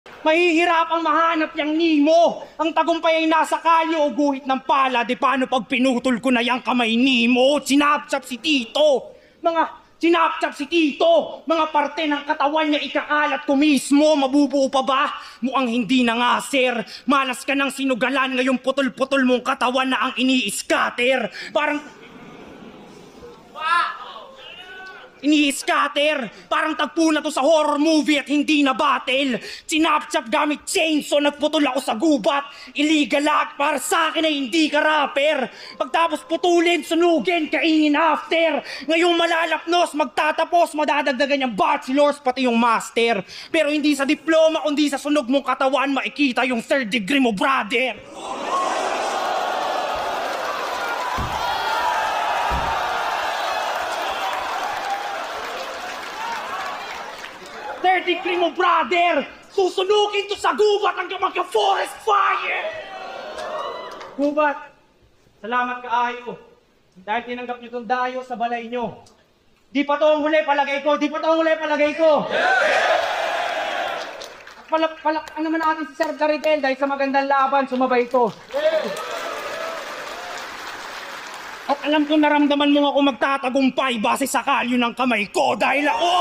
Mahihirapang mahanap yang nimo. Ang tagumpay ay nasa kalyo o guhit ng pala. Di paano pag pinutol ko na yang kamay nimo? Sinapchap si Tito. Sinapchap si Tito. Mga parte ng katawan niya ikakalat ko mismo. Mabubuo pa ba? Mukhang hindi na nga, sir. Malas ka ng sinugalan. Ngayong putol-putol mong katawan na ang ini-scatter. Parang... ini-scatter. Parang tagpo na to sa horror movie at hindi na battle. Sinapchap gamit chainsaw, nagputol ako sa gubat. Illegal act para sa akin ay hindi ka rapper. Pagtapos putulin, sunugin, kainin after. Ngayong malalapnos, magtatapos, madadagdagan yung bachelors pati yung master. Pero hindi sa diploma, kundi sa sunog mong katawan makikita yung third degree mo, brother. Third degree mo, brother! Susunugin to sa gubat hanggang magka-forest fire! Gubat, salamat kaayo. Dahil tinanggap nyo itong dayo sa balay nyo. Di pa to ang huli, palagay ko! Di pa to ang huli, palagay ko! Palakpakan naman natin si Sir Caritel dahil sa magandang laban, sumabay ito. At alam ko naramdaman mo ako magtatagumpay base sa kalyo ng kamay ko dahil ako